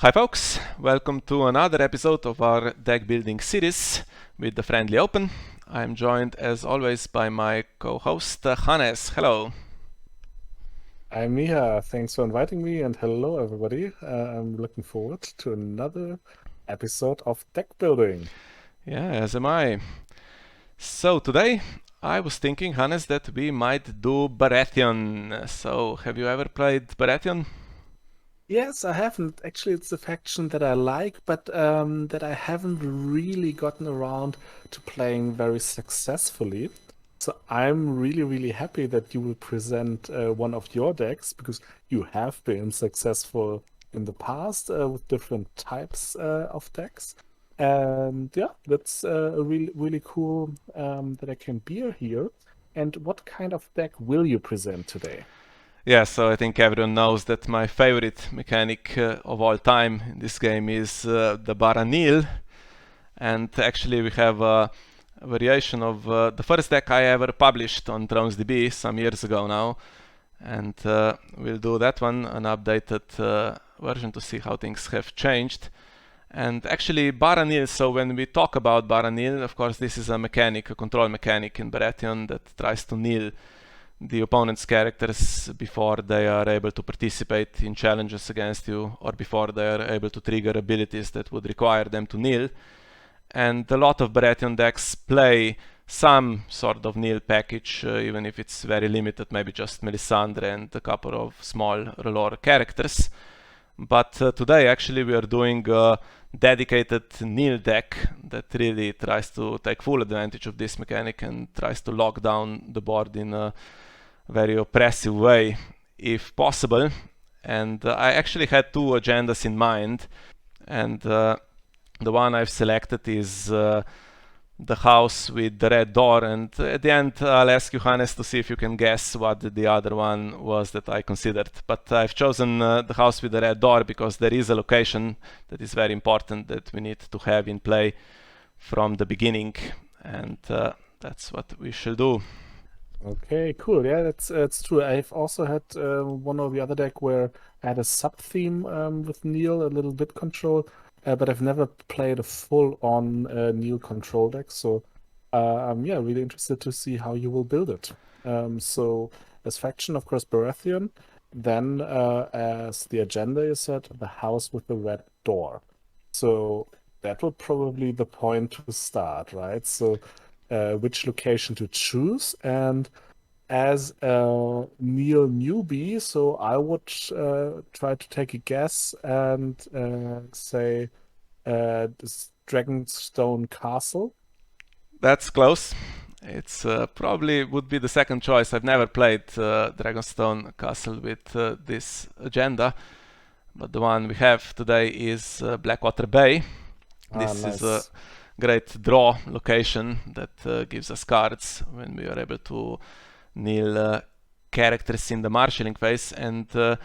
Hi folks, welcome to another episode of our deck building series with the Friendly Open. I'm joined as always by my co-host Hannes. Hello. I'm Miha. Thanks for inviting me, and hello, everybody. I'm looking forward to another episode of deck building. Yeah, as am I. So today I was thinking, Hannes, that we might do Baratheon. So have you ever played Baratheon? Yes, I haven't. Actually, it's a faction that I like, but that I haven't really gotten around to playing very successfully. So I'm really happy that you will present one of your decks because you have been successful in the past with different types of decks. And yeah, that's really cool that I can be here. And what kind of deck will you present today? Yeah, so I think everyone knows that my favorite mechanic of all time in this game is the Baratheon. And actually we have a variation of the first deck I ever published on DronesDB some years ago now, and we'll do that one, an updated version to see how things have changed. And actually Baratheon, so when we talk about Baratheon, of course this is a mechanic, a control mechanic in Baratheon that tries to kneel the opponent's characters before they are able to participate in challenges against you, or before they are able to trigger abilities that would require them to kneel. And a lot of Baratheon decks play some sort of kneel package, even if it's very limited, maybe just Melisandre and a couple of small Relore characters. But today actually we are doing a dedicated kneel deck that really tries to take full advantage of this mechanic and tries to lock down the board in a very oppressive way if possible. And I actually had two agendas in mind, and the one I've selected is the house with the red door, and at the end I'll ask you, Hannes, to see if you can guess what the other one was that I considered. But I've chosen the house with the red door because there is a location that is very important that we need to have in play from the beginning, and that's what we shall do. Okay, cool. Yeah, that's true. I've also had one or the other deck where I had a sub theme with Neil, a little bit control, but I've never played a full-on Neil control deck. So, I'm yeah, really interested to see how you will build it. So, as faction, of course, Baratheon. Then, as the agenda you said, the house with the red door. So that would probably the point to start, right? So which location to choose. And as a Neil newbie, so I would try to take a guess and say this Dragonstone Castle. That's close. It's probably would be the second choice. I've never played Dragonstone Castle with this agenda, but the one we have today is Blackwater Bay. Ah, This is a nice. great draw location that gives us cards when we are able to kneel characters in the marshalling phase, and the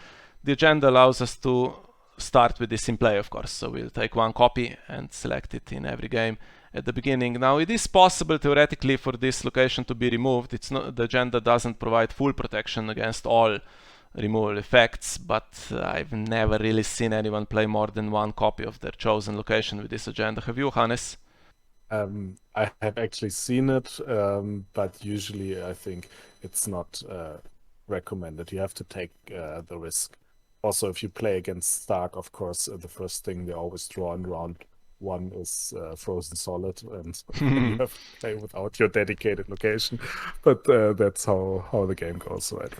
agenda allows us to start with this in play, of course. So we'll take one copy and select it in every game at the beginning. Now it is possible theoretically for this location to be removed. It's not, the agenda doesn't provide full protection against all removal effects, but I've never really seen anyone play more than one copy of their chosen location with this agenda. Have you, Hannes? I have actually seen it, but usually I think it's not recommended. You have to take the risk. Also, if you play against Stark, of course, the first thing they always draw in round one is Frozen Solid, and then you have to play without your dedicated location. But that's how the game goes, right?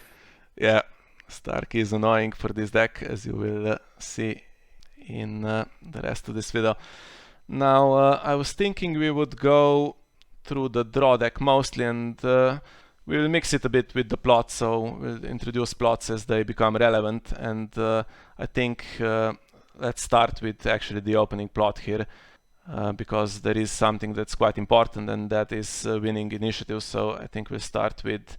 Yeah, Stark is annoying for this deck, as you will see in the rest of this video. Now, I was thinking we would go through the draw deck mostly, and we'll mix it a bit with the plots, so we'll introduce plots as they become relevant. And I think let's start with actually the opening plot here, because there is something that's quite important, and that is winning initiative. So I think we'll start with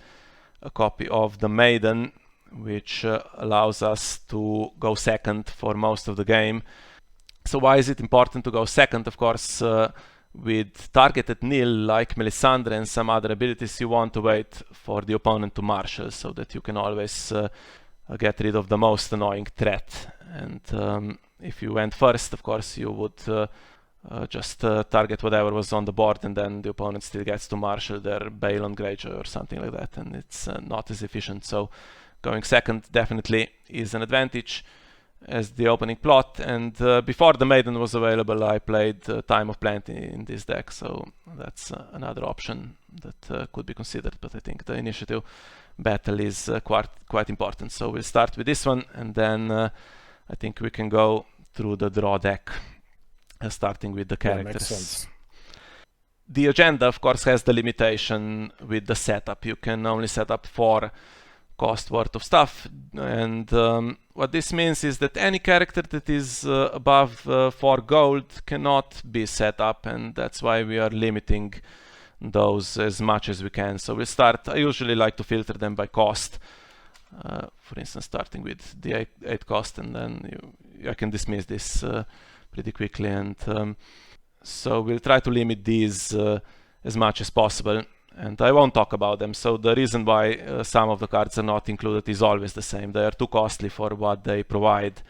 a copy of the Maiden, which allows us to go second for most of the game. So why is it important to go second? Of course, with targeted nil like Melisandre and some other abilities, you want to wait for the opponent to marshal so that you can always get rid of the most annoying threat. And if you went first, of course, you would just target whatever was on the board, and then the opponent still gets to marshal their Balon Greyjoy or something like that, and it's not as efficient. So going second definitely is an advantage as the opening plot. And before the Maiden was available, I played Time of Plenty in this deck, so that's another option that could be considered. But I think the initiative battle is quite important. So we'll start with this one, and then I think we can go through the draw deck, starting with the characters. Makes sense. The agenda, of course, has the limitation with the setup. You can only set up 4 cost worth of stuff, and what this means is that any character that is above 4 gold cannot be set up, and that's why we are limiting those as much as we can. So we'll start, I usually like to filter them by cost, for instance starting with the 8 cost, and then I can dismiss this pretty quickly. And so we'll try to limit these as much as possible, and I won't talk about them. So the reason why some of the cards are not included is always the same. They are too costly for what they provide.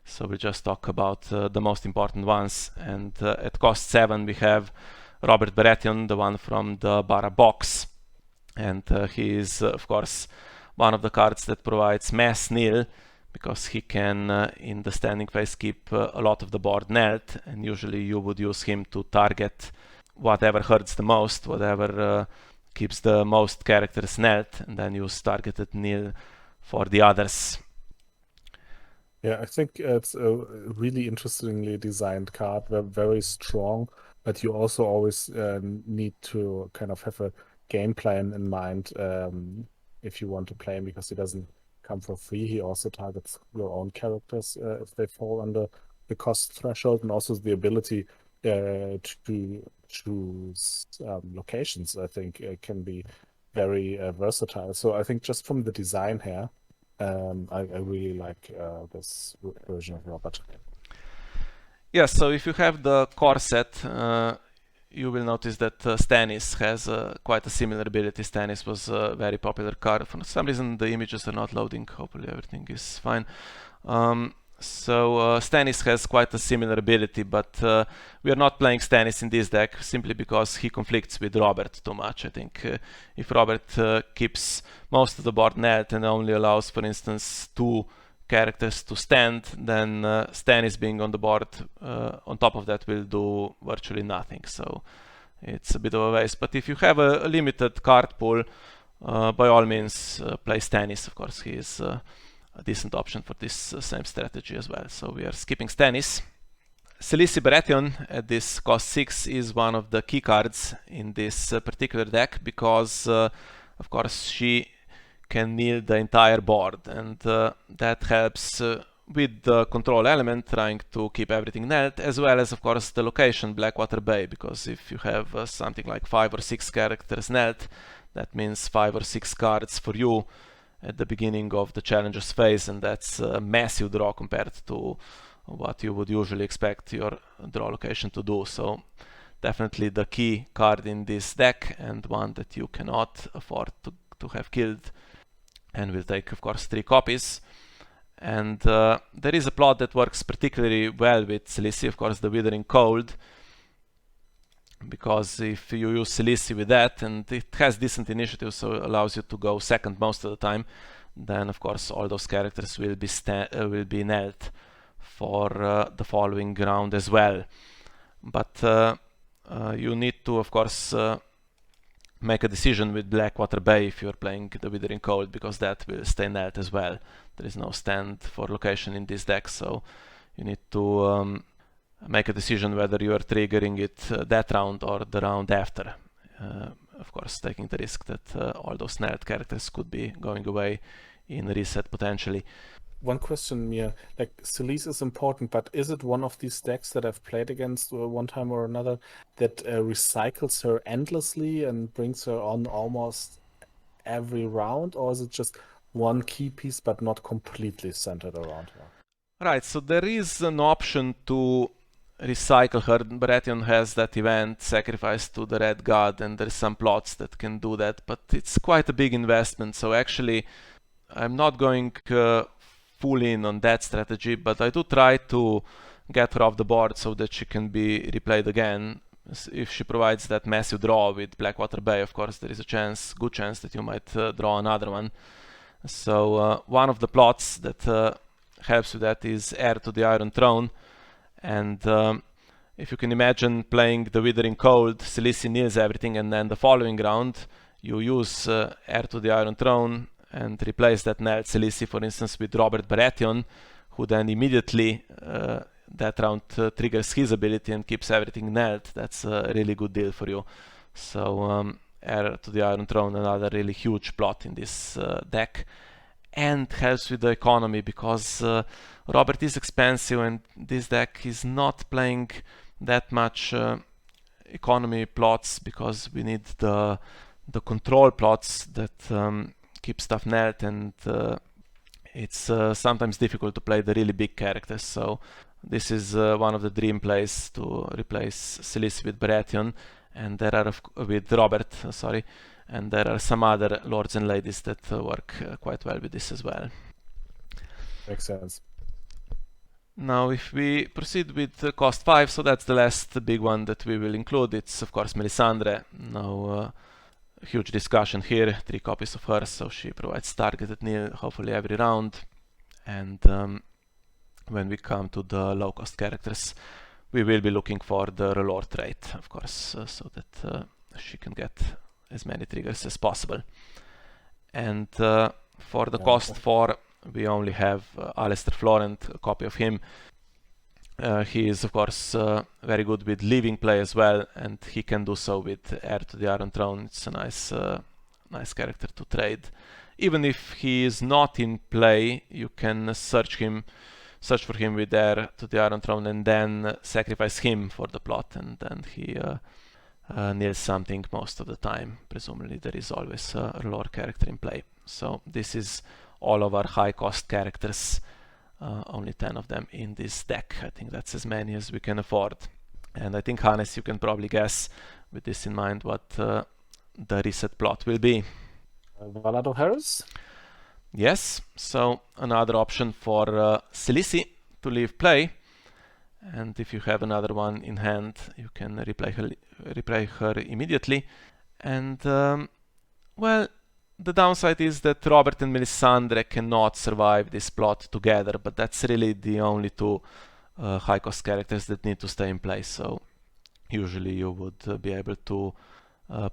So we'll just talk about the most important ones. And at cost 7 we have Robert Baratheon, the one from the Bara box. And he is, of course, one of the cards that provides mass nil, because he can, in the standing phase, keep a lot of the board knelt, and usually you would use him to target whatever hurts the most, whatever keeps the most characters knelt, and then use targeted nil for the others. Yeah, I think it's a really interestingly designed card, very strong, but you also always need to kind of have a game plan in mind if you want to play him, because he doesn't come for free. He also targets your own characters if they fall under the cost threshold, and also the ability to choose locations, I think, can be very versatile. So I think just from the design here, I really like this version of Robert. Yes, so if you have the core set, you will notice that Stannis has quite a similar ability. Stannis was a very popular card. For some reason the images are not loading. Hopefully everything is fine. So Stannis has quite a similar ability, but we are not playing Stannis in this deck simply because he conflicts with Robert too much. I think if Robert keeps most of the board knelt and only allows, for instance, 2 characters to stand, then Stannis being on the board on top of that will do virtually nothing. So it's a bit of a waste. But if you have a limited card pool, by all means play Stannis. Of course, he is a decent option for this same strategy as well. So we are skipping Stannis. Khaleesi Baratheon at this cost 6 is one of the key cards in this particular deck, because of course she can kneel the entire board, and that helps with the control element, trying to keep everything knelt, as well as, of course, the location, Blackwater Bay, because if you have something like 5 or 6 characters knelt, that means 5 or 6 cards for you at the beginning of the challenger's phase, and that's a massive draw compared to what you would usually expect your draw location to do. So definitely the key card in this deck, and one that you cannot afford to have killed, and will take, of course, 3 copies. And there is a plot that works particularly well with Khaleesi, of course, the Withering Cold, because if you use Khaleesi with that, and it has decent initiative, so it allows you to go second most of the time, then of course all those characters will be knelt for the following round as well. But you need to, of course, make a decision with Blackwater Bay if you're playing the Withering Cold, because that will stay knelt as well. There is no stand for location in this deck, so you need to make a decision whether you are triggering it that round or the round after. Of course, taking the risk that all those knelt characters could be going away in reset potentially. One question, Mia, like Khaleesi is important, but is it one of these decks that I've played against one time or another that recycles her endlessly and brings her on almost every round, or is it just one key piece but not completely centered around her? Right, so there is an option to recycle her. Baratheon has that event, Sacrifice to the Red God, and there's some plots that can do that, but it's quite a big investment. So actually I'm not going full in on that strategy, but I do try to get her off the board so that she can be replayed again. If she provides that massive draw with Blackwater Bay, of course, there is a good chance that you might draw another one. So one of the plots that helps with that is Heir to the Iron Throne. And if you can imagine playing the Withering Cold, Khaleesi kneels everything, and then the following round you use Heir to the Iron Throne and replace that knelt Khaleesi, for instance, with Robert Baratheon, who then immediately that round triggers his ability and keeps everything knelt. That's a really good deal for you. So Heir to the Iron Throne, another really huge plot in this deck, and helps with the economy because Robert is expensive and this deck is not playing that much economy plots because we need the control plots that keep stuff knelt, and it's sometimes difficult to play the really big characters. So this is one of the dream plays to replace Khaleesi with Baratheon, and there are with Robert, sorry, and there are some other lords and ladies that work quite well with this as well. Makes sense. Now, if we proceed with cost 5, so that's the last big one that we will include. It's of course Melisandre. No huge discussion here. 3 copies of her, so she provides targeted kneel hopefully every round. And when we come to the low cost characters, we will be looking for the Relore trait, of course, so that she can get as many triggers as possible. And for the cost 4, we only have Alistair Florent, a copy of him. He is of course very good with leaving play as well, and he can do so with Heir to the Iron Throne. It's a nice character to trade. Even if he is not in play, you can search for him with Heir to the Iron Throne and then sacrifice him for the plot, and then he kneels something most of the time. Presumably there is always a Relore character in play. So this is all of our high cost characters, only 10 of them in this deck. I think that's as many as we can afford. And I think, Hannes, you can probably guess, with this in mind, what the reset plot will be. Valar Harris? Yes, so another option for Khaleesi to leave play. And if you have another one in hand, you can replay her immediately. And well, the downside is that Robert and Melisandre cannot survive this plot together, but that's really the only 2 high cost characters that need to stay in place. So usually you would be able to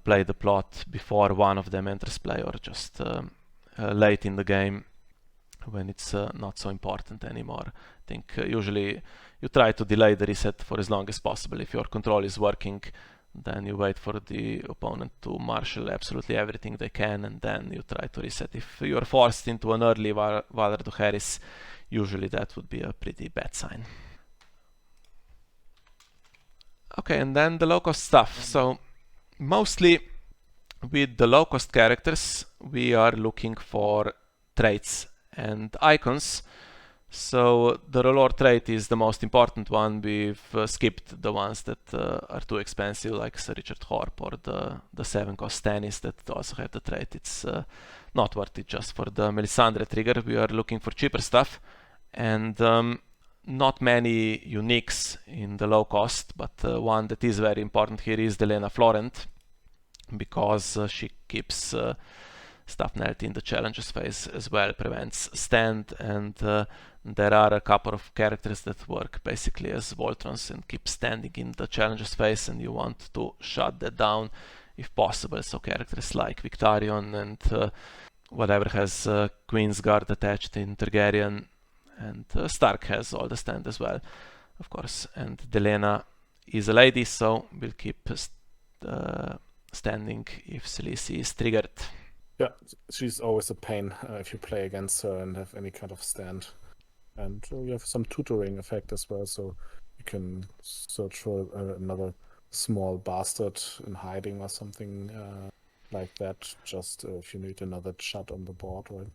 play the plot before one of them enters play, or just late in the game when it's not so important anymore. I think usually you try to delay the reset for as long as possible. If your control is working, then you wait for the opponent to marshal absolutely everything they can, and then you try to reset. If you're forced into an early Valar Dohaeris, usually that would be a pretty bad sign. Okay, and then the low-cost stuff. So mostly with the low-cost characters, we are looking for traits and icons. So the Relore trait is the most important one. We've skipped the ones that are too expensive, like Sir Richard Horp or the 7 cost Stannis that also have the trait. It's not worth it just for the Melisandre trigger. We are looking for cheaper stuff, and not many uniques in the low cost, but one that is very important here is Delena Florent, because she keeps stuff knelt in the challenges phase as well, prevents stand, and there are a couple of characters that work basically as Voltrons and keep standing in the challenges phase, and you want to shut that down if possible. So characters like Victarion and whatever has Queen's Guard attached in Targaryen, and Stark has all the stand as well, of course. And Delena is a lady, so we'll keep standing if Khaleesi is triggered. Yeah, she's always a pain if you play against her and have any kind of stand. And you have some tutoring effect as well, so you can search for another small bastard in hiding or something like that, just if you need another shot on the board, right?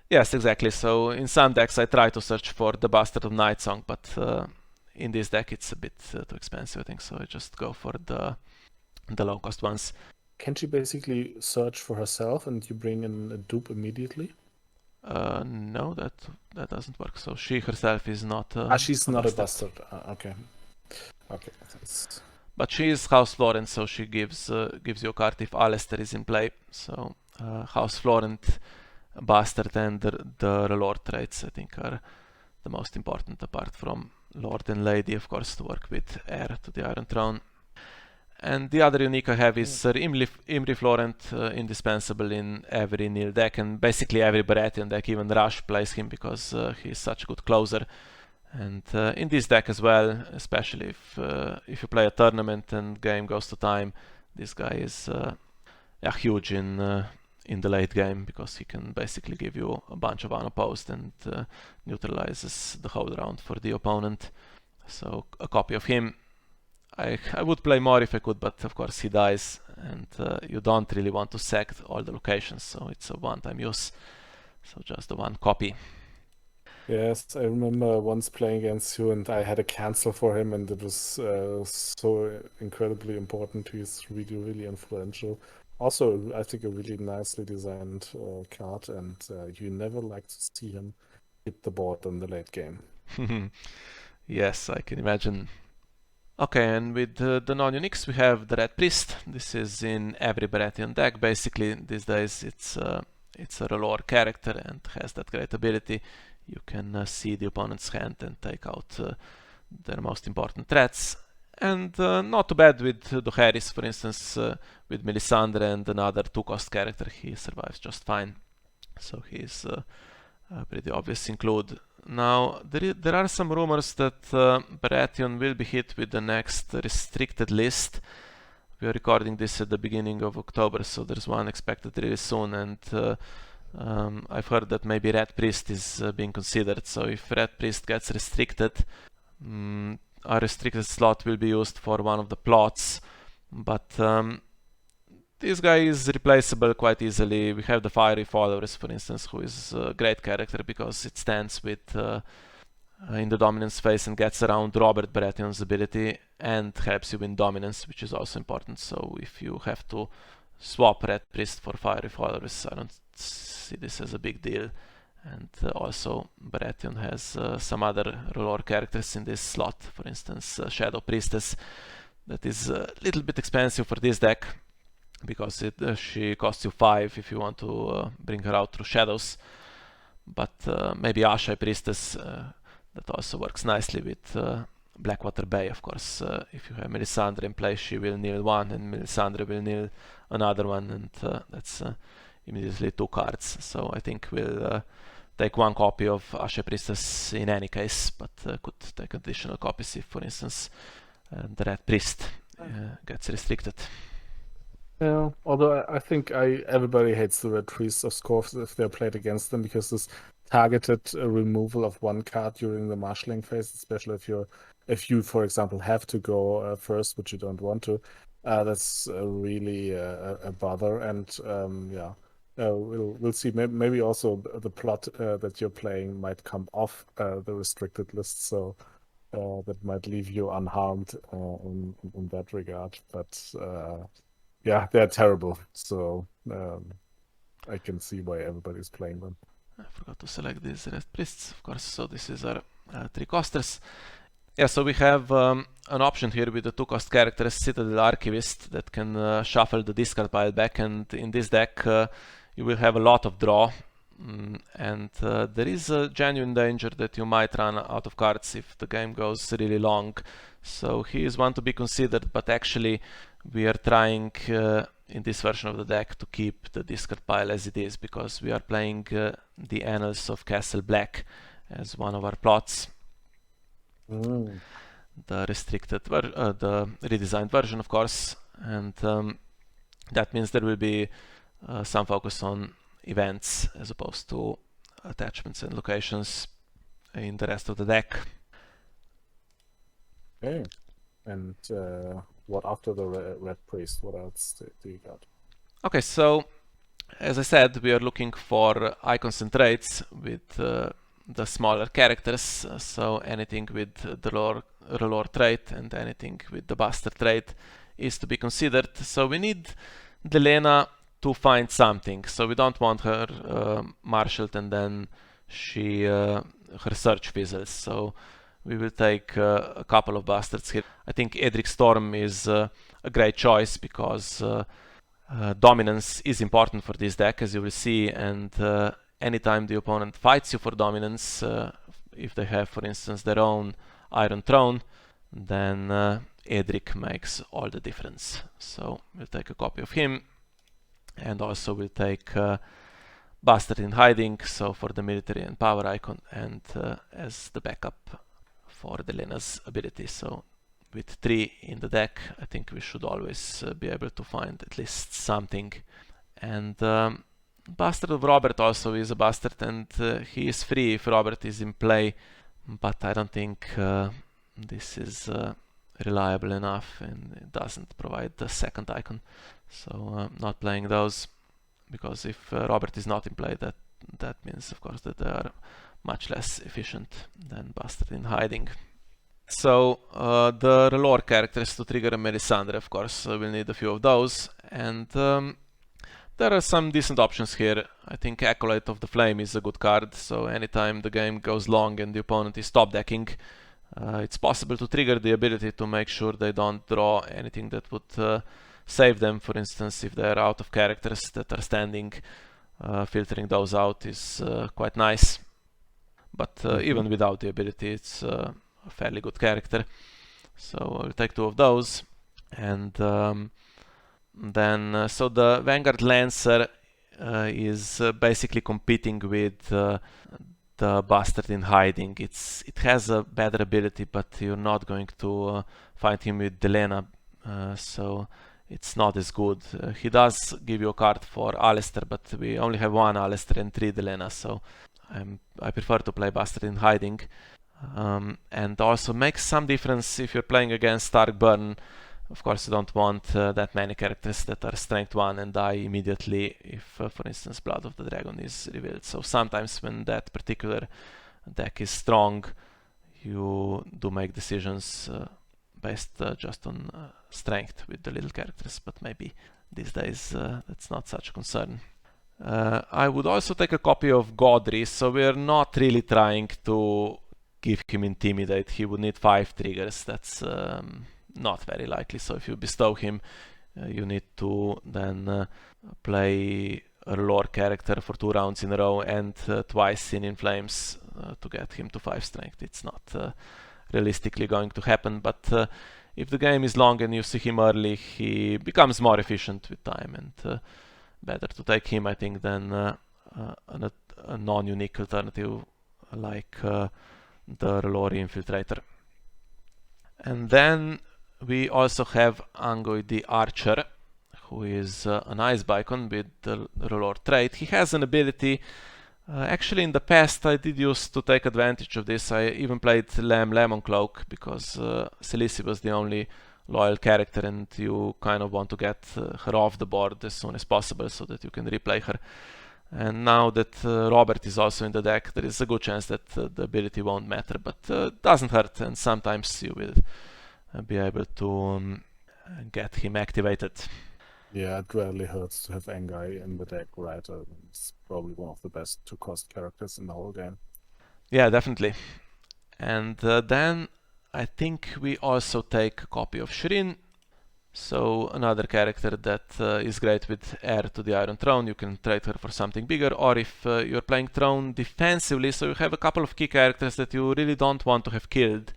Yes, exactly. So in some decks I try to search for the Bastard of Nightsong, but in this deck it's a bit too expensive, I think, so I just go for the low cost ones. Can she basically search for herself and you bring in a dupe immediately? No, that doesn't work. So she herself is not she's a not a bastard. bastard. Okay. Okay. That's... But she is House Florent, so she gives you a card if Alistair is in play. So House Florent, Bastard, and the Lord traits, I think, are the most important, apart from Lord and Lady, of course, to work with heir to the Iron Throne. And the other unique I have is Sir Imri Florent, indispensable in every Nil deck, and basically every Baratheon deck. Even Rush plays him because he's such a good closer. And in this deck as well, especially if you play a tournament and game goes to time, this guy is huge in the late game, because he can basically give you a bunch of unopposed and neutralizes the whole round for the opponent. So a copy of him. I would play more if I could, but of course he dies, and you don't really want to sack all the locations, so it's a one-time use. So just the one copy. Yes, I remember once playing against you, and I had to cancel for him, and it was so incredibly important. He's really, really influential. Also, I think a really nicely designed card, and you never like to see him hit the board in the late game. Yes, I can imagine. Okay, and with the non-uniques we have the Red Priest. This is in every Baratheon deck. Basically, these days it's a Relore character and has that great ability. You can see the opponent's hand and take out their most important threats. And not too bad with Dohaeris, for instance, with Melisandre and another 2-cost character. He survives just fine. So he's pretty obvious include. Now, there are some rumors that Baratheon will be hit with the next restricted list. We are recording this at the beginning of October, so there's one expected really soon, and I've heard that maybe Red Priest is being considered. So if Red Priest gets restricted, a restricted slot will be used for one of the plots, but this guy is replaceable quite easily. We have the Fiery Followers, for instance, who is a great character because it stands with in the dominance phase and gets around Robert Baratheon's ability and helps you win dominance, which is also important. So if you have to swap Red Priest for Fiery Followers, I don't see this as a big deal. And also Baratheon has some other Relore characters in this slot, for instance Shadow Priestess, that is a little bit expensive for this deck, because she costs you 5 if you want to bring her out through shadows. But maybe Ashai Priestess, that also works nicely with Blackwater Bay, of course. If you have Melisandre in play, she will kneel one, and Melisandre will kneel another one, and that's immediately 2 cards. So I think we'll take one copy of Ashai Priestess in any case, but could take additional copies if, for instance, the Red Priest gets restricted. Yeah, although I think everybody hates the Red Priests, of course, if they're played against them, because this targeted removal of one card during the marshalling phase, especially if you, for example, have to go first, which you don't want to, that's really a bother. And we'll see. Maybe also the plot that you're playing might come off the restricted list, so that might leave you unharmed in that regard. But yeah, they're terrible. So I can see why everybody's playing them. I forgot to select these Red Priests, of course. So this is our 3-costers. Yeah, so we have an option here with the 2-cost character, Citadel Archivist, that can shuffle the discard pile back, and in this deck you will have a lot of draw. And there is a genuine danger that you might run out of cards if the game goes really long. So he is one to be considered, but actually we are trying in this version of the deck to keep the discard pile as it is, because we are playing the Annals of Castle Black as one of our plots. The restricted, the redesigned version, of course, and that means there will be some focus on events as opposed to attachments and locations in the rest of the deck. Okay. And what after the Red Priest? What else do you got? Okay, so as I said, we are looking for icons and traits with the smaller characters. So anything with the Relore trait and anything with the Buster trait is to be considered. So we need Delena to find something. So we don't want her marshaled and then she her search fizzles. So we will take a couple of bastards here. I think Edric Storm is a great choice because dominance is important for this deck, as you will see, and anytime the opponent fights you for dominance, if they have, for instance, their own Iron Throne, then Edric makes all the difference. So we'll take a copy of him, and also we'll take Bastard in Hiding, so for the military and power icon, and as the backup for Delena's ability. So with 3 in the deck, I think we should always be able to find at least something. And Bastard of Robert also is a bastard, and he is free if Robert is in play, but I don't think this is reliable enough, and it doesn't provide the second icon. So not playing those, because if Robert is not in play, that means of course that they are much less efficient than Bastard in Hiding. So the Relore characters to trigger a Melisandre, of course, we'll need a few of those, and there are some decent options here. I think Acolyte of the Flame is a good card, so anytime the game goes long and the opponent is top decking, it's possible to trigger the ability to make sure they don't draw anything that would save them. For instance, if they're out of characters that are standing, filtering those out is quite nice. But even without the ability, it's a fairly good character. So I'll take 2 of those. And then, so the Vanguard Lancer is basically competing with the Bastard in Hiding. It has a better ability, but you're not going to find him with Delena, so it's not as good. He does give you a card for Alistair, but we only have 1 Alistair and 3 Delena, so I prefer to play Bastard in Hiding. And also makes some difference if you're playing against Stark Burn. Of course, you don't want that many characters that are strength 1 and die immediately if, for instance, Blood of the Dragon is revealed. So sometimes when that particular deck is strong, you do make decisions based just on strength with the little characters, but maybe these days that's not such a concern. I would also take a copy of Godry, so we're not really trying to give him Intimidate. He would need 5 triggers. That's not very likely. So if you bestow him, you need to then play a lore character for 2 rounds in a row and twice Sin in Flames to get him to 5 strength. It's not realistically going to happen, but if the game is long and you see him early, he becomes more efficient with time, and better to take him, I think, than a non-unique alternative like the Relore Infiltrator. And then we also have Angoi the Archer, who is an Ice Bicon with the Relore trait. He has an ability. Actually, in the past, I did used to take advantage of this. I even played Lemon Cloak because Selisi was the only loyal character, and you kind of want to get her off the board as soon as possible so that you can replay her. And now that Robert is also in the deck, there is a good chance that the ability won't matter, but doesn't hurt, and sometimes you will be able to get him activated. Yeah, it rarely hurts to have Angai in the deck, right? It's probably one of the best 2-cost characters in the whole game. Yeah, definitely. And then I think we also take a copy of Shireen. So another character that is great with heir to the Iron Throne. You can trade her for something bigger, or if you're playing Throne defensively, so you have a couple of key characters that you really don't want to have killed.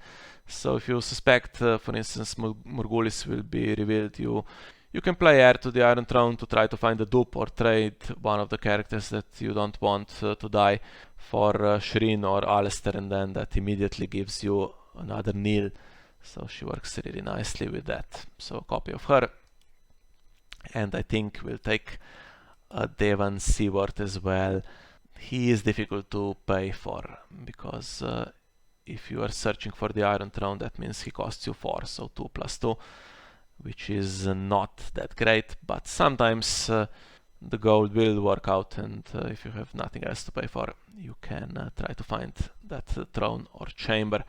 So if you suspect, for instance, Morgulis will be revealed, you can play heir to the Iron Throne to try to find a dupe or trade one of the characters that you don't want to die for Shireen or Alistair, and then that immediately gives you another Neil. So she works really nicely with that. So a copy of her. And I think we'll take a Devan Seaward as well. He is difficult to pay for because if you are searching for the Iron Throne, that means he costs you 4, so 2 plus 2, which is not that great, but sometimes the gold will work out, and if you have nothing else to pay for, you can try to find that throne or chamber.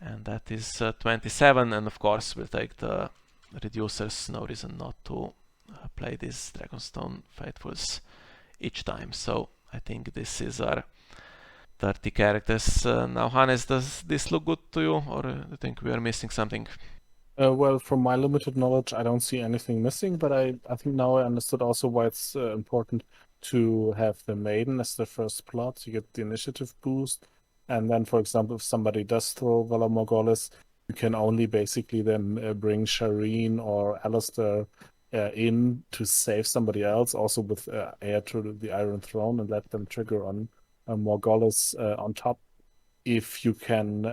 And that is 27, and of course we'll take the reducers. No reason not to play these Dragonstone Faithfuls each time. So I think this is our 30 characters. Now, Hannes, does this look good to you, or do you think we are missing something? Well, from my limited knowledge, I don't see anything missing, but I think now I understood also why it's important to have the maiden as the first plot. You get the initiative boost, and then, for example, if somebody does throw Valar Morghulis, you can only basically then bring Shireen or Alistair in to save somebody else, also with heir to the Iron Throne, and let them trigger on Morghulis on top if you can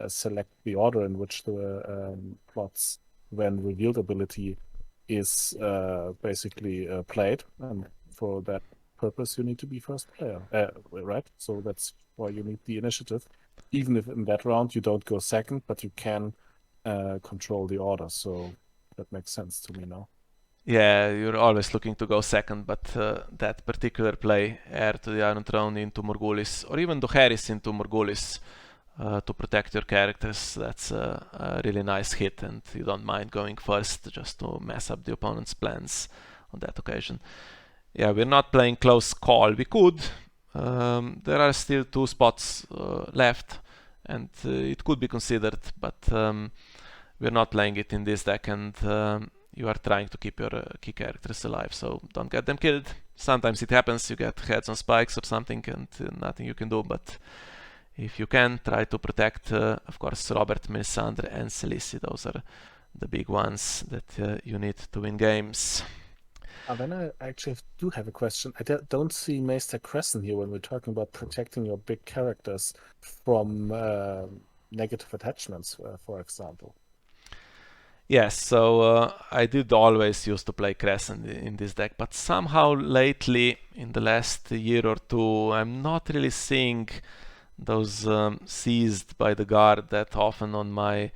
select the order in which the plots, when revealed ability, is basically played. And for that purpose, you need to be first player, right? So that's why you need the initiative. Even if in that round you don't go second, but you can control the order. So that makes sense to me now. Yeah, you're always looking to go second, but that particular play, heir to the Iron Throne into Morghulis, or even Dohaeris into Morghulis, to protect your characters, that's a really nice hit, and you don't mind going first just to mess up the opponent's plans on that occasion. Yeah, we're not playing close call. We could. There are still 2 spots left, and it could be considered, but we're not playing it in this deck, and you are trying to keep your key characters alive, so don't get them killed. Sometimes it happens, you get heads on spikes or something, and nothing you can do, but if you can, try to protect, of course, Robert, Melisandre, and Khaleesi. Those are the big ones that you need to win games. Then I actually do have a question. I don't see Maester Crescent here when we're talking about protecting your big characters from negative attachments, for example. Yes, so I did always used to play Crescent in this deck, but somehow lately, in the last year or two, I'm not really seeing those seized by the guard that often on my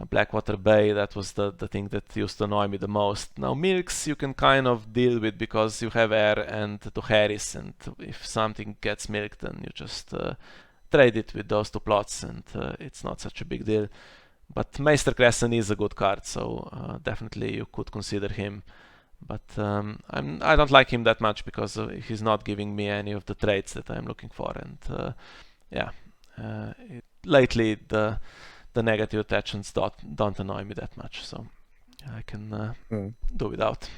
Blackwater Bay. That was the thing that used to annoy me the most. Now Milks you can kind of deal with because you have Heir and Dohaeris, and if something gets milked, then you just trade it with those 2 plots, and it's not such a big deal. But Maester Crescent is a good card, so definitely you could consider him. But I don't like him that much because he's not giving me any of the traits that I'm looking for. And lately the negative attachments don't annoy me that much, so I can do without.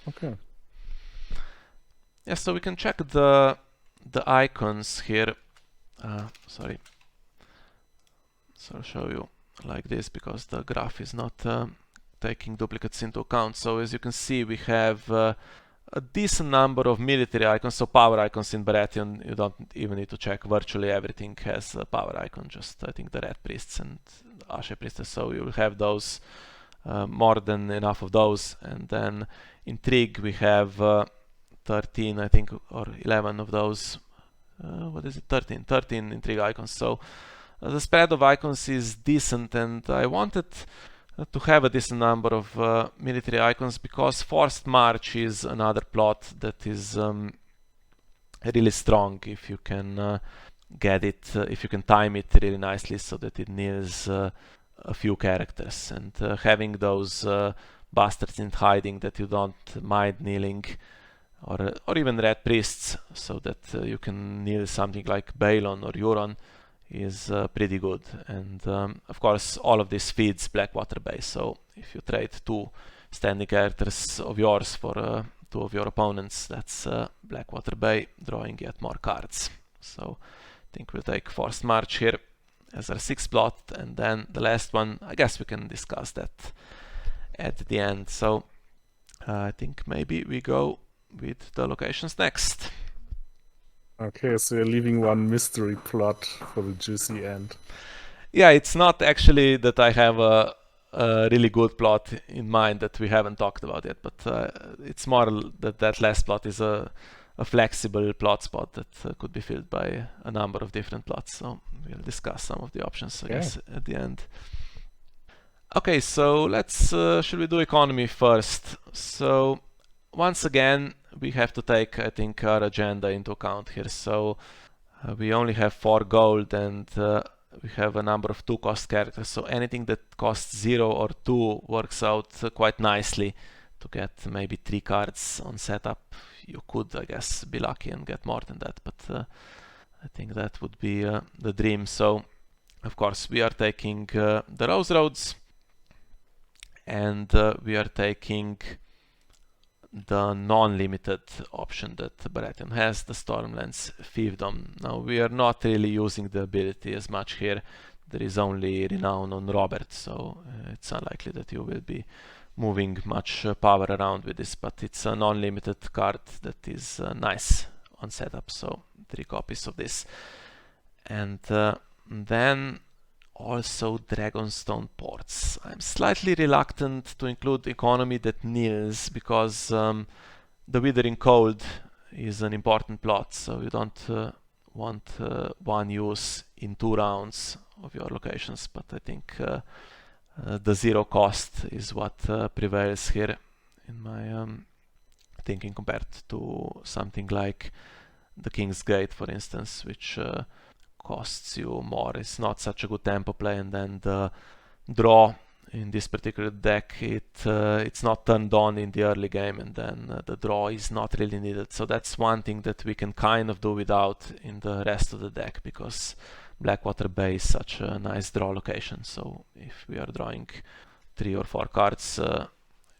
Okay. Yeah, so we can check the icons here. Sorry. So I'll show you like this because the graph is not taking duplicates into account. So as you can see, we have a decent number of military icons, so power icons in Baratheon. You don't even need to check. Virtually everything has a power icon, just I think the Red Priests and Ashe Priestess. So you will have those, more than enough of those. And then Intrigue, we have 13, I think, or 11 of those. What is it? 13 Intrigue icons. So the spread of icons is decent, and I wanted to have a decent number of military icons because Forced March is another plot that is really strong if you can get it, if you can time it really nicely so that it kneels a few characters, and having those bastards in hiding that you don't mind kneeling, or even Red Priests, so that you can kneel something like Balon or Euron, is pretty good. And of course all of this feeds Blackwater Bay, so if you trade 2 standing characters of yours for 2 of your opponents, that's Blackwater Bay drawing yet more cards. So I think we'll take Forced March here as our 6th plot, and then the last one, I guess we can discuss that at the end. So I think maybe we go with the locations next. Okay, so you're leaving one mystery plot for the juicy end. Yeah, it's not actually that I have a really good plot in mind that we haven't talked about yet, but it's more that last plot is a flexible plot spot that could be filled by a number of different plots. So we'll discuss some of the options, I guess, at the end. Okay, so let's, should we do economy first? So once again, we have to take, I think, our agenda into account here. So we only have 4 gold, and we have a number of 2-cost characters. So anything that costs 0 or 2 works out quite nicely to get maybe 3 cards on setup. You could, I guess, be lucky and get more than that, but I think that would be the dream. So, of course, we are taking the Rose Roads, and we are taking the non-limited option that Baratheon has, the Stormlands Fiefdom. Now, we are not really using the ability as much here. There is only Renown on Robert, so it's unlikely that you will be moving much power around with this, but it's a non-limited card that is nice on setup, so 3 copies of this. And then also Dragonstone Ports. I'm slightly reluctant to include economy that kneels, because the Withering Cold is an important plot, so you don't want one use in 2 rounds of your locations, but I think the 0 cost is what prevails here in my thinking, compared to something like the King's Gate, for instance, which costs you more. It's not such a good tempo play, and then the draw in this particular deck, it's not turned on in the early game, and then the draw is not really needed. So that's one thing that we can kind of do without in the rest of the deck, because Blackwater Bay is such a nice draw location. So if we are drawing 3 or 4 cards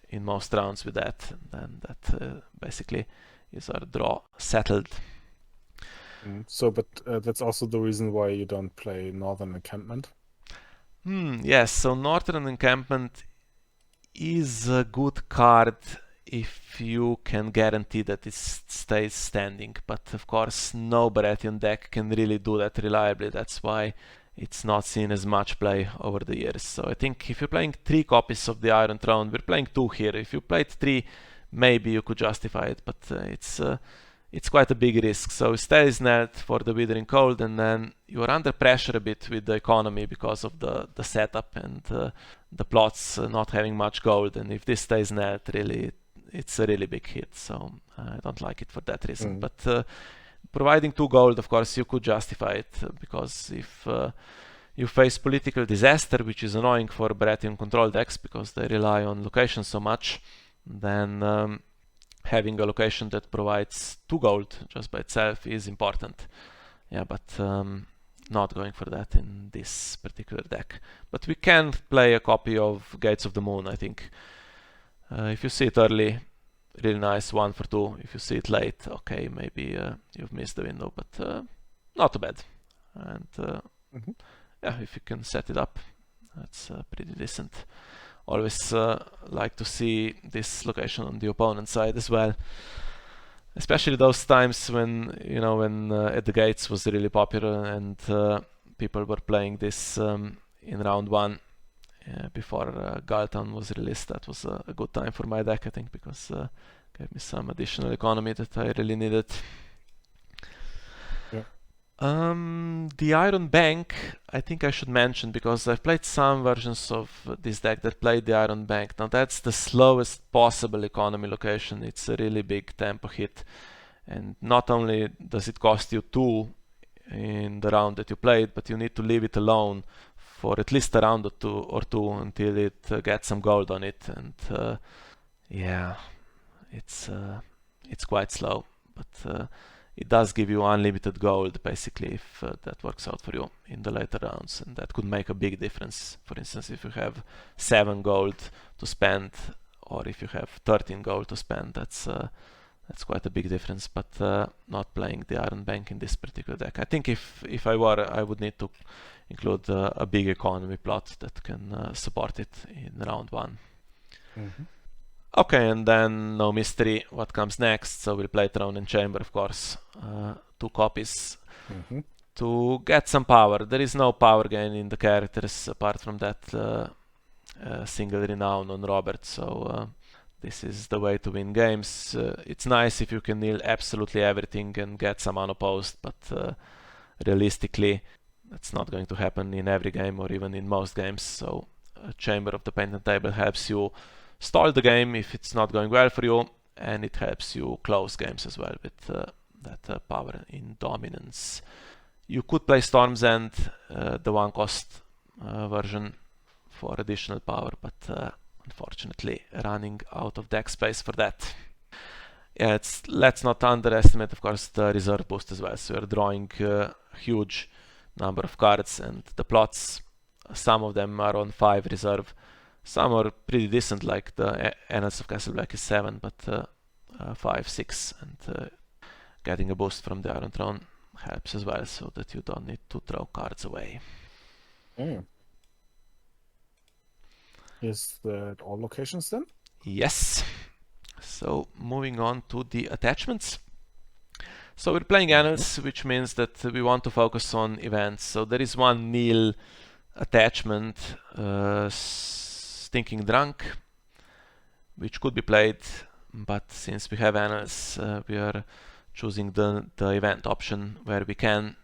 in most rounds with that, then that basically is our draw settled. So, but that's also the reason why you don't play Northern Encampment. Yes, so Northern Encampment is a good card if you can guarantee that it stays standing, but of course no Baratheon deck can really do that reliably. That's why it's not seen as much play over the years. So I think if you're playing 3 copies of the Iron Throne, we're playing 2 here. If you played 3, maybe you could justify it, but it's quite a big risk. So stay snelled for the Withering Cold, and then you are under pressure a bit with the economy because of the setup and the plots not having much gold. And if this stays snelled, really, it's a really big hit. So I don't like it for that reason. But providing 2 gold, of course, you could justify it, because if you face political disaster, which is annoying for Baratheon control decks because they rely on location so much, then having a location that provides 2 gold just by itself is important. Yeah, but not going for that in this particular deck. But we can play a copy of Gates of the Moon, I think. If you see it early, really nice, 1 for 2. If you see it late, okay, maybe you've missed the window, but not too bad. And yeah, if you can set it up, that's pretty decent. Always like to see this location on the opponent side as well, especially those times when, you know, when At the Gates was really popular and people were playing this in round 1 before Galtan was released. That was a good time for my deck, I think, because gave me some additional economy that I really needed. The Iron Bank, I think I should mention, because I've played some versions of this deck that played the Iron Bank. Now that's the slowest possible economy location. It's a really big tempo hit, and not only does it cost you 2 in the round that you played, but you need to leave it alone for at least a round or two until it gets some gold on it. And yeah, it's quite slow, but it does give you unlimited gold, basically, if that works out for you in the later rounds. And that could make a big difference. For instance, if you have 7 gold to spend, or if you have 13 gold to spend, that's quite a big difference. But not playing the Iron Bank in this particular deck. I think if I were, I would need to include a big economy plot that can support it in round 1. Okay, and then no mystery what comes next. So we'll play Throne and Chamber, of course. 2 copies to get some power. There is no power gain in the characters apart from that single renown on Robert. So this is the way to win games. It's nice if you can kneel absolutely everything and get some unopposed, but realistically, that's not going to happen in every game or even in most games. So Chamber of the Painted Table helps you stall the game if it's not going well for you, and it helps you close games as well with that power in dominance. You could play Storm's End, the 1 cost version, for additional power, but unfortunately running out of deck space for that. Yeah, let's not underestimate, of course, the reserve boost as well. So you're drawing a huge number of cards, and the plots, some of them are on 5 reserve. Some are pretty decent, like the Annals of Castle Black is 7, but 5, 6, and getting a boost from the Iron Throne helps as well, so that you don't need to throw cards away. Is that all locations then? Yes. So moving on to the attachments. So we're playing Annals, which means that we want to focus on events. So there is one Neil attachment, Stinking Drunk, which could be played, but since we have Annals, we are choosing the event option where we can.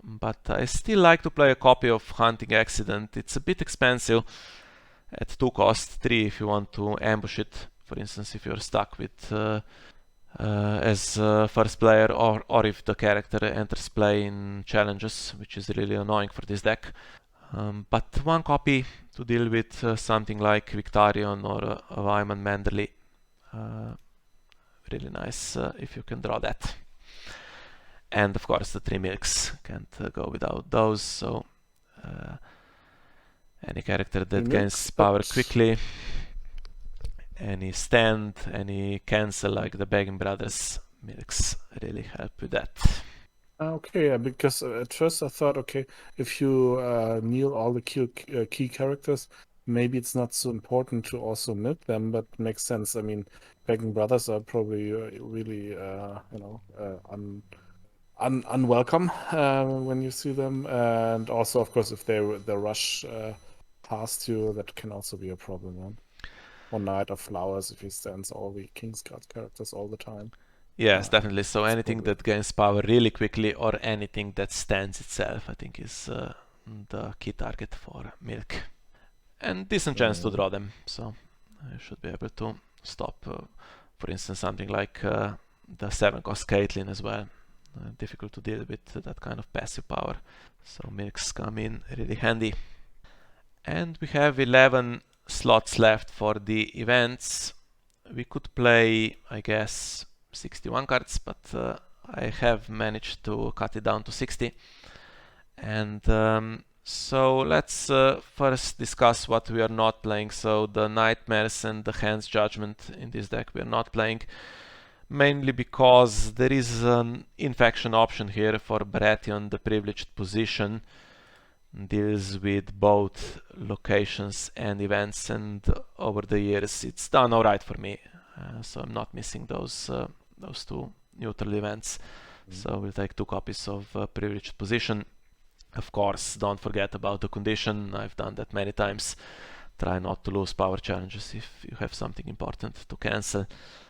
But I still like to play a copy of Hunting Accident. It's a bit expensive at 2 cost, 3 if you want to ambush it. For instance, if you're stuck with as first player, or if the character enters play in challenges, which is really annoying for this deck. But 1 copy to deal with something like Victarion or a Wyman Manderley. Really nice if you can draw that. And of course the 3 milks, can't go without those. So any character that gains power quickly, any stand, any cancel like the Begging Brothers, milks really help with that. Okay, yeah, because at first I thought, okay, if you kneel all the key characters, maybe it's not so important to also milk them, but makes sense. I mean, Begging Brothers are probably really, unwelcome when you see them, and also, of course, if they rush past you, that can also be a problem. Right? Or Knight of Flowers if he stands all the King's Guard characters all the time. Yes, definitely. So anything that gains power really quickly, or anything that stands itself, I think is the key target for milk. And decent chance to draw them, so I should be able to stop, for instance, something like the 7 cost Caitlyn as well. Difficult to deal with that kind of passive power, so milks come in really handy. And we have 11 slots left for the events. We could play, I guess, 61 cards, but I have managed to cut it down to 60. And so let's first discuss what we are not playing. So the Nightmares and the Hand's Judgment in this deck we are not playing, mainly because there is an infection option here for Baratheon. The Privileged Position deals with both locations and events, and over the years it's done alright for me, so I'm not missing those 2 neutral events. So we'll take 2 copies of Privileged Position. Of course, don't forget about the condition. I've done that many times. Try not to lose power challenges if you have something important to cancel.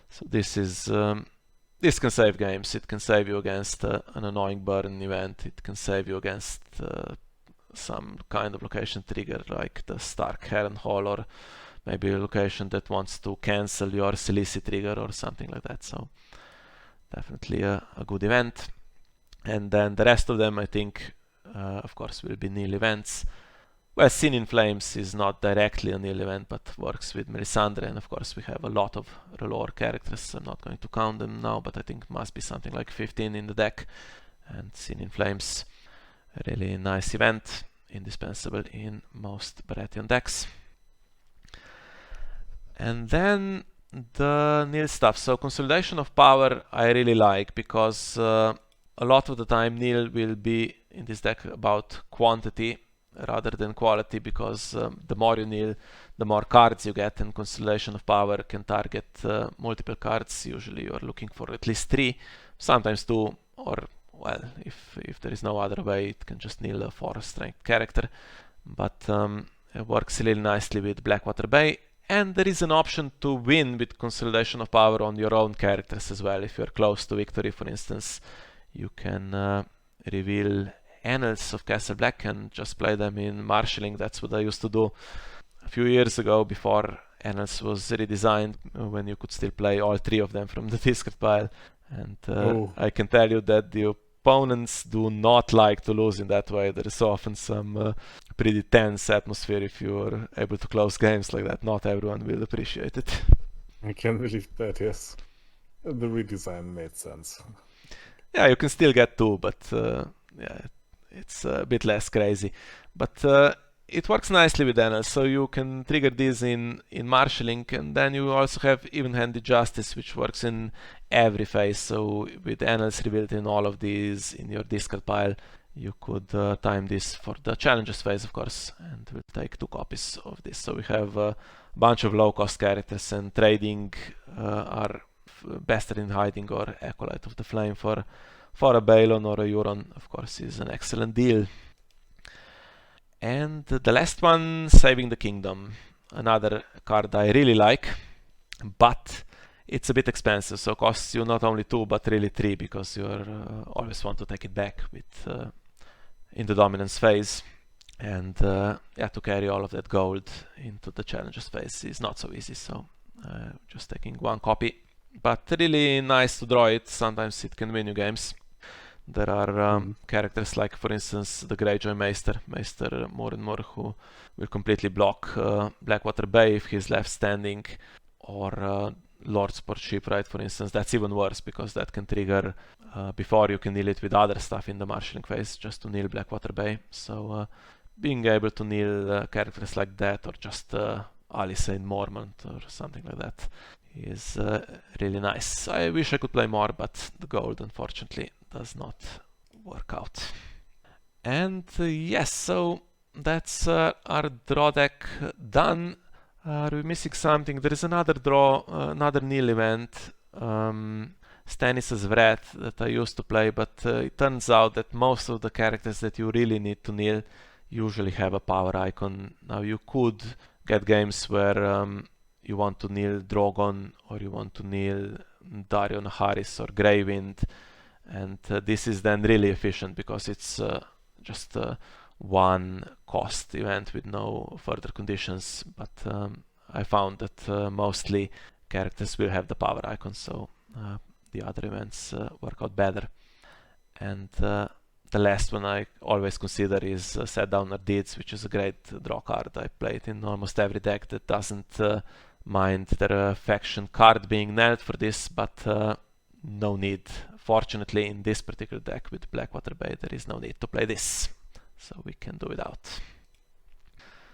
So this can save games. It can save you against an annoying burn event. It can save you against some kind of location trigger like the Stark Heron Hall, or maybe a location that wants to cancel your Silici trigger or something like that. So definitely a good event. And then the rest of them, I think, of course, will be nil events. Well, Sin in Flames is not directly a nil event, but works with Melisandre, and of course we have a lot of Relore characters. I'm not going to count them now, but I think must be something like 15 in the deck. And Sin in Flames, a really nice event, indispensable in most Baratheon decks. And then the nil stuff. So Consolidation of Power I really like, because a lot of the time nil will be in this deck about quantity rather than quality, because the more you nil, the more cards you get, and Constellation of Power can target multiple cards. Usually you're looking for at least 3, sometimes 2, or well, if there is no other way, it can just nil a 4 strength character. But it works really nicely with Blackwater Bay, and there is an option to win with Consolidation of Power on your own characters as well. If you're close to victory, for instance, you can reveal Annals of Castle Black and just play them in marshalling. That's what I used to do a few years ago, before Annals was redesigned, when you could still play all 3 of them from the discard pile. And I can tell you that you opponents do not like to lose in that way. There is often some pretty tense atmosphere if you're able to close games like that. Not everyone will appreciate it. I can believe that, yes. The redesign made sense. Yeah, you can still get 2, but yeah, it's a bit less crazy. But it works nicely with Annals, so you can trigger these in marshalling, and then you also have even-handed justice, which works in every phase. So with Annals revealed in all of these in your discard pile, you could time this for the challenges phase, of course, and we'll take 2 copies of this. So we have a bunch of low-cost characters, and trading are Bastard in Hiding or Acolyte of the Flame for a Balon or a Euron, of course, is an excellent deal. And the last one, Saving the Kingdom. Another card I really like, but it's a bit expensive, so costs you not only 2 but really 3, because you always want to take it back with in the dominance phase. And yeah, to carry all of that gold into the challenges phase is not so easy, so just taking 1 copy. But really nice to draw it. Sometimes it can win you games. There are characters like, for instance, the Greyjoy Maester more and more, who will completely block Blackwater Bay if he's left standing, or Lord Sport Shipwright, for instance. That's even worse, because that can trigger before you can kneel it with other stuff in the marshalling phase, just to kneel Blackwater Bay. So being able to kneel characters like that, or just Alice in Mormont or something like that, is really nice. I wish I could play more, but the gold unfortunately does not work out. And yes, so that's our draw deck done. Are we missing something? There is another draw, another Nil event, Stannis' Wrath, that I used to play, but it turns out that most of the characters that you really need to kneel usually have a power icon. Now you could get games where you want to kneel Drogon, or you want to kneel Darion Harris or Greywind, and this is then really efficient, because it's just 1 cost event with no further conditions. But I found that mostly characters will have the power icon, so the other events work out better. And the last one I always consider is Set Downer Deeds, which is a great draw card. I play it in almost every deck that doesn't mind their faction card being nailed for this, but no need. Fortunately, in this particular deck with Blackwater Bay, there is no need to play this, so we can do without.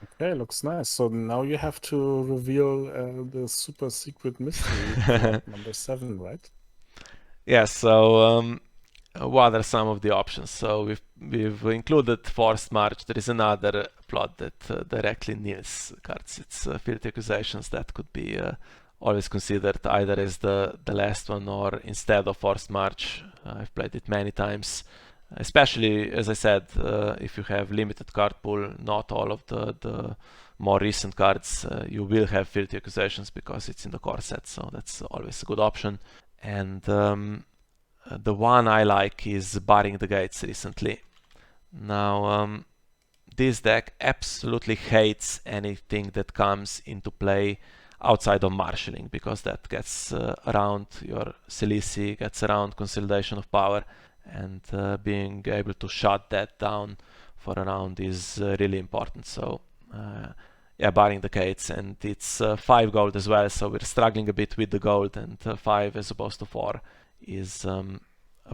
Okay, looks nice. So now you have to reveal the super secret mystery number 7, right? Yeah, so what are some of the options? So we've included Forced March. There is another plot that directly kneels cards. It's Filthy Accusations. That could be always considered either as the last one or instead of Forced March. I've played it many times, especially, as I said, if you have limited card pool, not all of the more recent cards, you will have Filthy Accusations because it's in the core set, so that's always a good option. And the one I like is Barring the Gates recently. Now, this deck absolutely hates anything that comes into play outside of marshalling, because that gets around your Selisi, gets around Consolidation of Power, and being able to shut that down for a round is really important. So yeah, Barring the Gates, and it's 5 gold as well, so we're struggling a bit with the gold, and 5 as opposed to 4 is a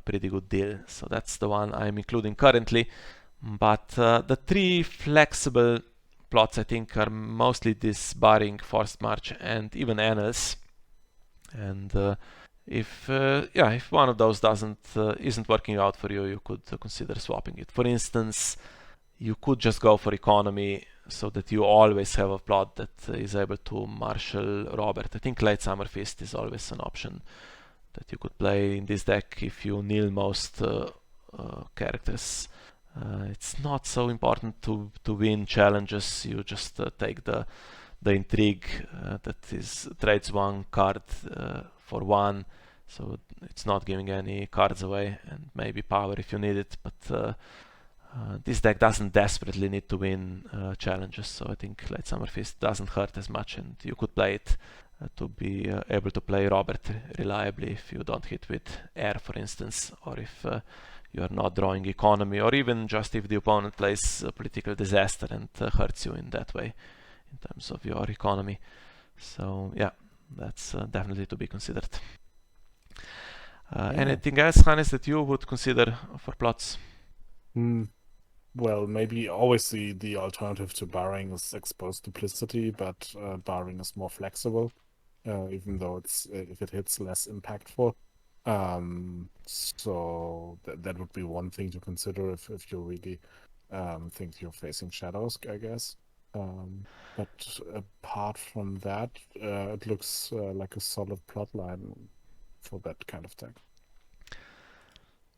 pretty good deal. So that's the one I'm including currently. But the 3 flexible plots, I think, are mostly this Barring, Forced March, and even Annals. And if one of those isn't working out for you, you could consider swapping it. For instance, you could just go for economy, so that you always have a plot that is able to marshal Robert. I think Late Summer Feast is always an option that you could play in this deck if you kneel most characters. It's not so important to win challenges. You just take the intrigue that trades 1 card for 1, so it's not giving any cards away, and maybe power if you need it. But this deck doesn't desperately need to win challenges, so I think Late Summer Feast doesn't hurt as much, and you could play it to be able to play Robert reliably if you don't hit with air, for instance, or if you're not drawing economy, or even just if the opponent plays a political disaster and hurts you in that way in terms of your economy. So yeah, that's definitely to be considered. Anything else, Hannes, that you would consider for plots? Well, maybe always the alternative to barring is exposed duplicity, but barring is more flexible, even though it's if it hits less impactful. So that would be one thing to consider if you really think you're facing shadows, I guess. But apart from that, it looks like a solid plot line for that kind of deck.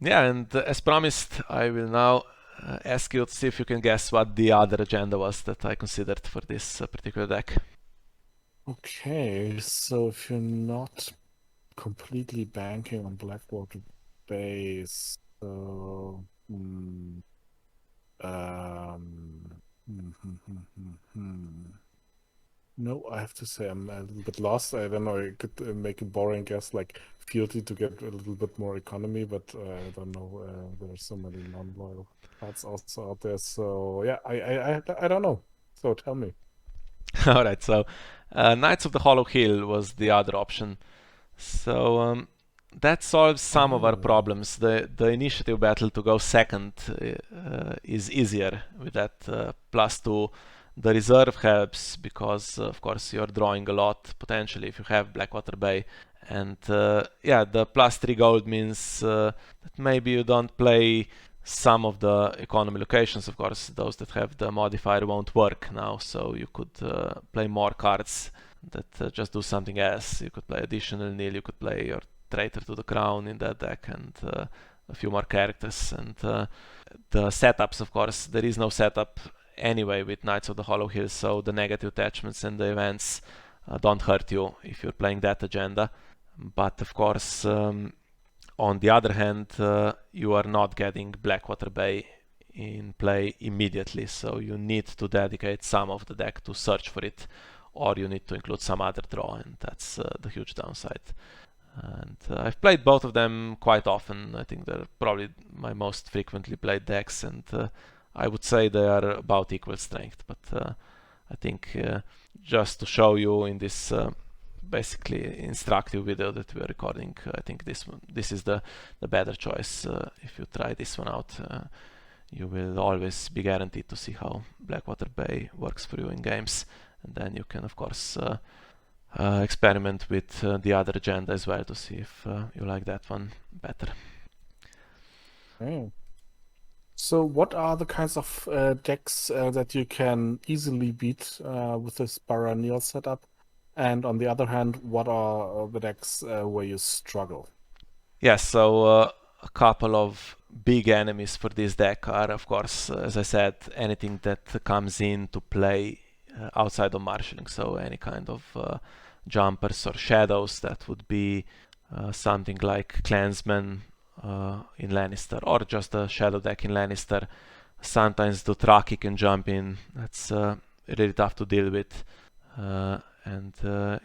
Yeah, and as promised, I will now ask you to see if you can guess what the other agenda was that I considered for this particular deck. Okay, so if you're not completely banking on Blackwater base, so no, I have to say I'm a little bit lost. I don't know. I could make a boring guess like fealty to get a little bit more economy, but I don't know. There's so many non-loyal cards also out there. So yeah, I don't know. So tell me. All right, so Knights of the Hollow Hill was the other option. So that solves some of our problems. The initiative battle to go second is easier with that +2. The reserve helps because, of course, you're drawing a lot potentially if you have Blackwater Bay. And yeah, the +3 gold means that maybe you don't play some of the economy locations. Of course, those that have the modifier won't work now, so you could play more cards that just do something else. You could play additional nil, you could play your Traitor to the Crown in that deck, and a few more characters. And the setups, of course, there is no setup anyway with Knights of the Hollow Hill, so the negative attachments and the events don't hurt you if you're playing that agenda. But of course, on the other hand, you are not getting Blackwater Bay in play immediately, so you need to dedicate some of the deck to search for it, or you need to include some other draw, and that's the huge downside. And I've played both of them quite often. I think they're probably my most frequently played decks, and I would say they are about equal strength. But I think just to show you in this basically instructive video that we are recording, I think this is the better choice. If you try this one out, you will always be guaranteed to see how Blackwater Bay works for you in games, and then you can of course experiment with the other agenda as well to see if you like that one better. Okay. So what are the kinds of decks that you can easily beat with this Baratheon setup? And on the other hand, what are the decks where you struggle? Yes, so a couple of big enemies for this deck are, of course, as I said, anything that comes in to play outside of marshalling. So any kind of jumpers or shadows, that would be something like Clansman in Lannister, or just a shadow deck in Lannister. Sometimes Dothraki can jump in. That's really tough to deal with. And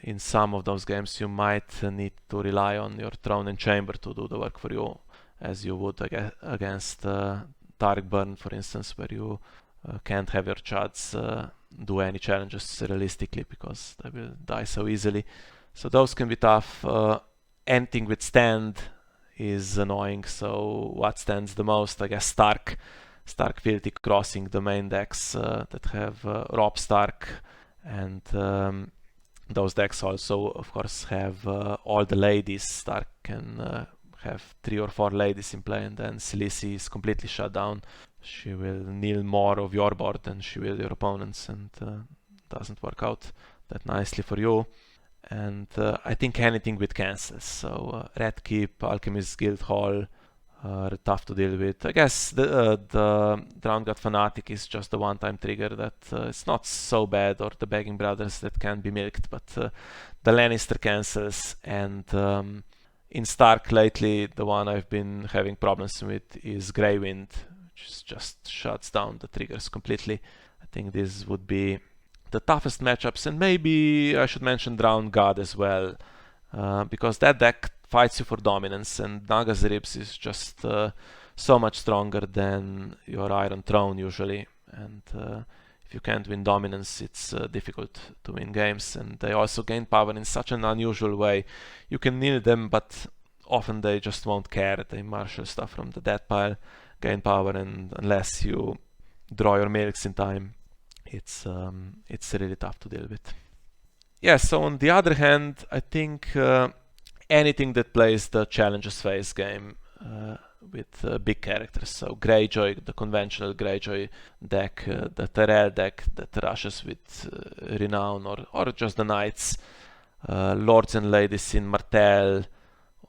in some of those games you might need to rely on your Throne and Chamber to do the work for you, as you would against Darkburn, for instance, where you can't have your Chads do any challenges realistically because they will die so easily. So those can be tough. Anything with stand is annoying. So what stands the most? I guess Stark Fealty Crossing, the main decks that have Robb Stark, and those decks also, of course, have all the ladies. Stark can have 3 or 4 ladies in play, and then Silisi is completely shut down. She will kneel more of your board than she will your opponent's, and doesn't work out that nicely for you. And I think anything with cancels, so Red Keep, Alchemist's Guild Hall, are tough to deal with. I guess the Drowned God Fanatic is just a one-time trigger that it's not so bad, or the Begging Brothers that can be milked, but the Lannister cancels, and in Stark lately the one I've been having problems with is Grey Wind, which just shuts down the triggers completely. I think this would be the toughest matchups, and maybe I should mention Drowned God as well, because that deck fights you for dominance, and Naga's Ribs is just so much stronger than your Iron Throne usually, and if you can't win dominance, it's difficult to win games. And they also gain power in such an unusual way. You can kneel them, but often they just won't care. They marshal stuff from the death pile, gain power, and unless you draw your milks in time, it's really tough to deal with. Yeah, so on the other hand, I think anything that plays the challenges phase game with big characters, so Greyjoy, the conventional Greyjoy deck, the Tyrell deck that rushes with Renown, or just the Knights, Lords and Ladies in Martell,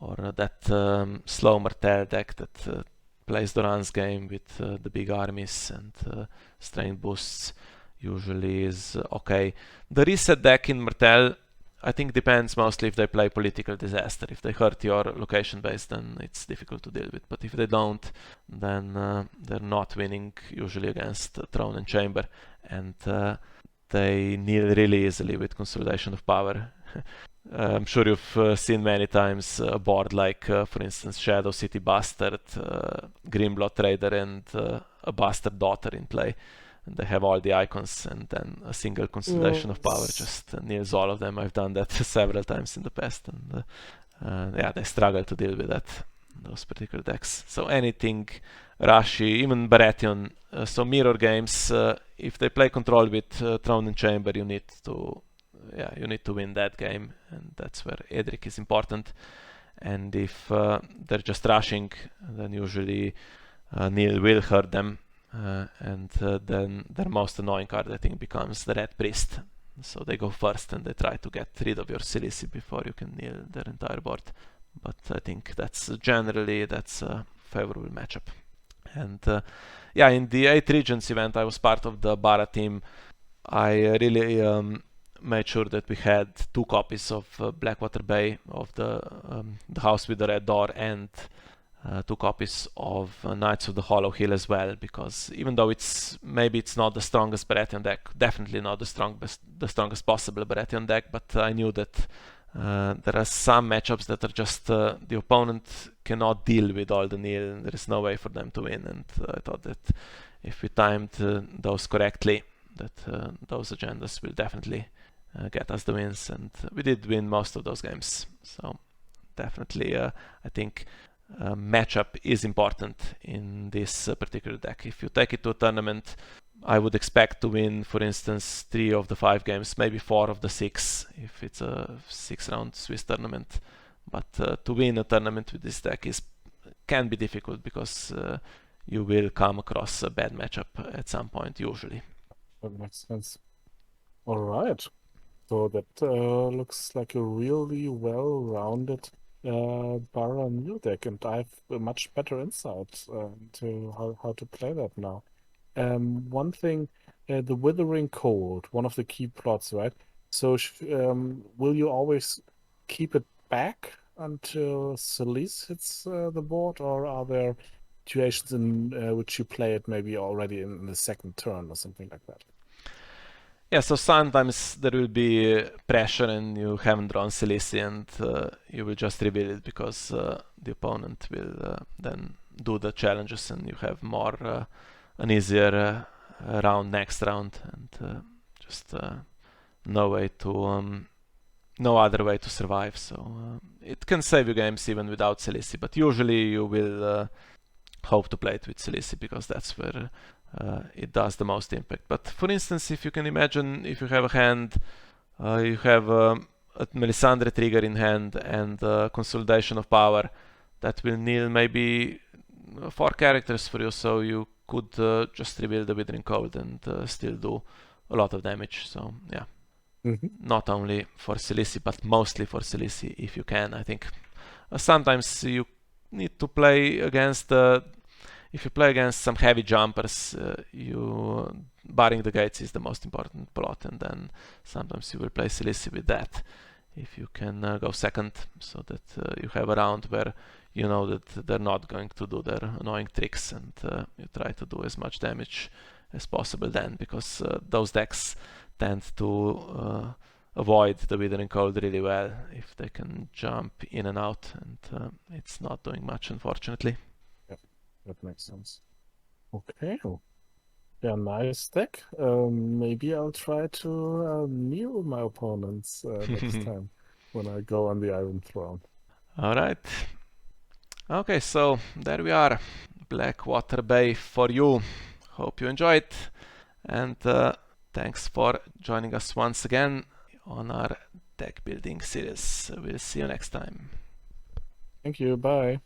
or that slow Martell deck that plays Doran's game with the big armies and strain boosts, usually is okay. The reset deck in Martell, I think, depends mostly if they play Political Disaster. If they hurt your location base, then it's difficult to deal with. But if they don't, then they're not winning usually against Throne and Chamber, and they kneel really easily with Consolidation of Power. I'm sure you've seen many times a board like, for instance, Shadow City Bastard, Grimblot Raider, and a Bastard Daughter in play. And they have all the icons, and then a single Consolidation of Power just kneels all of them. I've done that several times in the past, and yeah, they struggle to deal with that, those particular decks. So anything rushy, even Baratheon, so mirror games, if they play control with Throne and Chamber, you need to win that game, and that's where Edric is important. And if they're just rushing, then usually Neil will hurt them. And then their most annoying card, I think, becomes the Red Priest. So they go first and they try to get rid of your Silisi before you can kneel their entire board. But I think that's generally a favorable matchup. And yeah, in the 8 Regions event, I was part of the Bara team. I really made sure that we had 2 copies of Blackwater Bay, of the House with the Red Door, and 2 copies of Knights of the Hollow Hill as well, because even though maybe it's not the strongest Baratheon deck, definitely not the strongest possible Baratheon deck, but I knew that there are some matchups that are just the opponent cannot deal with all the kneel, and there is no way for them to win. And I thought that if we timed those correctly, that those agendas will definitely get us the wins, and we did win most of those games. So definitely, I think matchup is important in this particular deck. If you take it to a tournament, I would expect to win, for instance, 3 of the 5 games, maybe 4 of the 6, if it's a 6-round Swiss tournament. But to win a tournament with this deck can be difficult, because you will come across a bad matchup at some point, usually. That makes sense. All right. So that looks like a really well-rounded Bara Neil deck, and I have a much better insight into how to play that now. One thing, the Withering Cold, one of the key plots, right? So will you always keep it back until Solis hits the board, or are there situations in which you play it maybe already in the second turn or something like that? Yeah, so sometimes there will be pressure and you haven't drawn Silisi, and you will just reveal it because the opponent will then do the challenges, and you have more an easier round next round, and just no other way to survive. So it can save you games even without Silisi, but usually you will hope to play it with Silisi, because that's where it does the most impact. But for instance, if you can imagine, if you have a hand, you have a Melisandre trigger in hand and Consolidation of Power, that will kneel maybe 4 characters for you, so you could just reveal the Withering Cold and still do a lot of damage. So yeah, not only for Silisi, but mostly for Silisi if you can. I think sometimes you need to play against if you play against some heavy jumpers, barring the gates is the most important plot, and then sometimes you will play Silisi with that. If you can go second, so that you have a round where you know that they're not going to do their annoying tricks, and you try to do as much damage as possible then, because those decks tend to avoid the Withering Cold really well if they can jump in and out, and it's not doing much, unfortunately. That makes sense. Okay. Yeah, nice deck. Maybe I'll try to kneel my opponents next time when I go on the Iron Throne. All right. Okay, so there we are. Blackwater Bay for you. Hope you enjoyed, and thanks for joining us once again on our deck building series. We'll see you next time. Thank you. Bye.